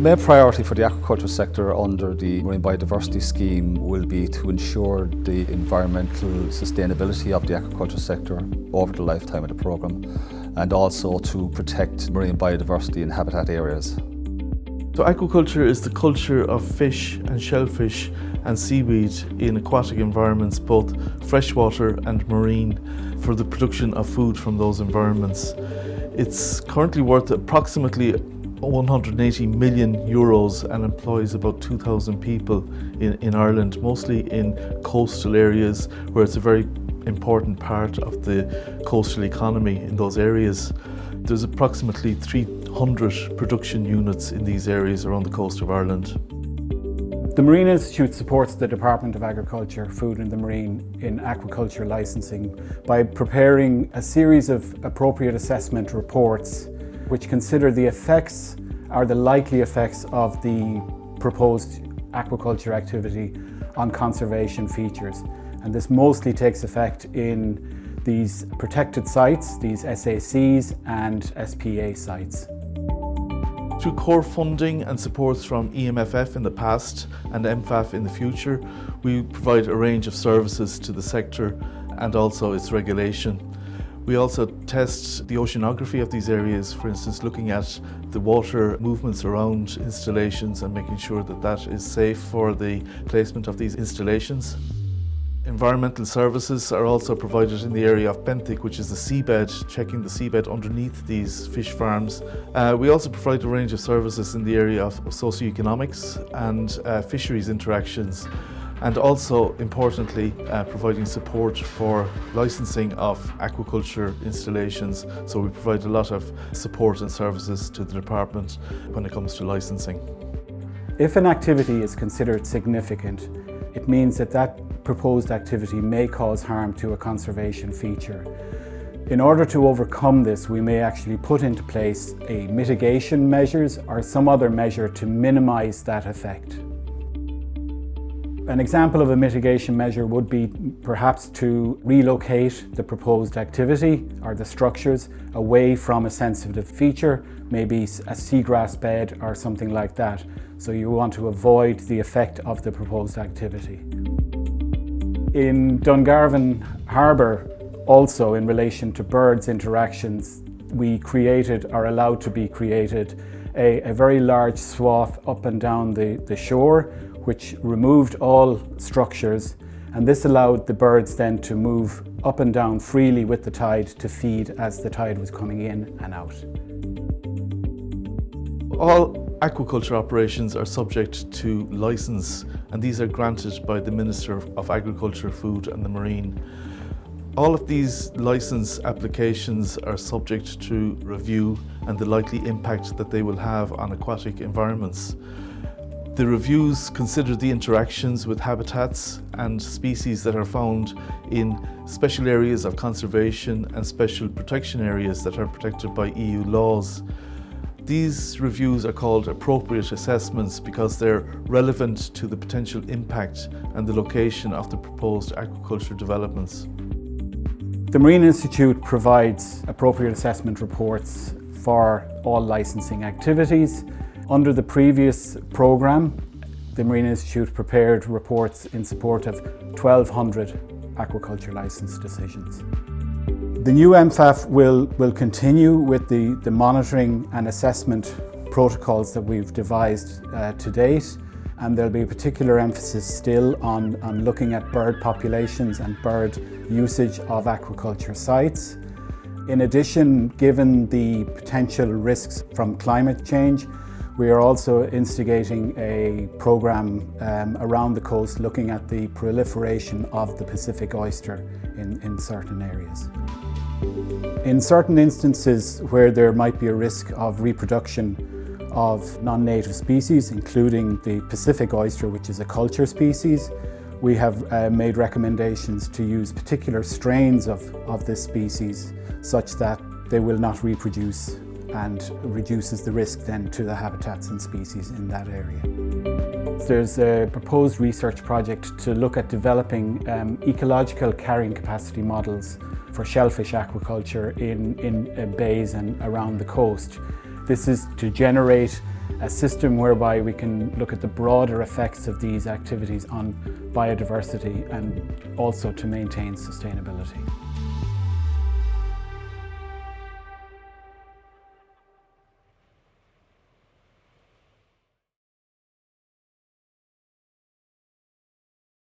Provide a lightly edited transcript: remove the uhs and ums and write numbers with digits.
main priority for the aquaculture sector under the Marine Biodiversity Scheme will be to ensure the environmental sustainability of the aquaculture sector over the lifetime of the programme, and also to protect marine biodiversity in habitat areas. So aquaculture is the culture of fish and shellfish and seaweed in aquatic environments, both freshwater and marine, for the production of food from those environments. It's currently worth approximately 180 million euros and employs about 2,000 people in Ireland, mostly in coastal areas where it's a very important part of the coastal economy in those areas. There's approximately 300 production units in these areas around the coast of Ireland. The Marine Institute supports the Department of Agriculture, Food and the Marine in aquaculture licensing by preparing a series of appropriate assessment reports which consider the effects or the likely effects of the proposed aquaculture activity on conservation features. And this mostly takes effect in these protected sites, these SACs and SPA sites. Through core funding and supports from EMFF in the past and EMFAF in the future, we provide a range of services to the sector and also its regulation. We also test the oceanography of these areas, for instance looking at the water movements around installations and making sure that that is safe for the placement of these installations. Environmental services are also provided in the area of benthic, which is the seabed, checking the seabed underneath these fish farms. We also provide a range of services in the area of socioeconomics and fisheries interactions, and also importantly providing support for licensing of aquaculture installations. So we provide a lot of support and services to the department when it comes to licensing. If an activity is considered significant, it means that that proposed activity may cause harm to a conservation feature. In order to overcome this, we may actually put into place a mitigation measures or some other measure to minimize that effect. An example of a mitigation measure would be perhaps to relocate the proposed activity or the structures away from a sensitive feature, maybe a seagrass bed or something like that. So you want to avoid the effect of the proposed activity. In Dungarvan Harbour, also in relation to birds interactions, we created, or allowed to be created, a very large swath up and down the shore, which removed all structures, and this allowed the birds then to move up and down freely with the tide to feed as the tide was coming in and out. All aquaculture operations are subject to licence, and these are granted by the Minister of Agriculture, Food and the Marine. All of these licence applications are subject to review and the likely impact that they will have on aquatic environments. The reviews consider the interactions with habitats and species that are found in special areas of conservation and special protection areas that are protected by EU laws. These reviews are called appropriate assessments because they're relevant to the potential impact and the location of the proposed aquaculture developments. The Marine Institute provides appropriate assessment reports for all licensing activities. Under the previous programme, the Marine Institute prepared reports in support of 1,200 aquaculture licence decisions. The new EMFAF will continue with the monitoring and assessment protocols that we've devised to date, and there'll be a particular emphasis still on looking at bird populations and bird usage of aquaculture sites. In addition, given the potential risks from climate change, we are also instigating a programme around the coast looking at the proliferation of the Pacific oyster in certain areas. In certain instances where there might be a risk of reproduction of non-native species, including the Pacific oyster, which is a culture species, we have made recommendations to use particular strains of this species such that they will not reproduce, and reduces the risk then to the habitats and species in that area. There's a proposed research project to look at developing ecological carrying capacity models for shellfish aquaculture in bays and around the coast. This is to generate a system whereby we can look at the broader effects of these activities on biodiversity and also to maintain sustainability.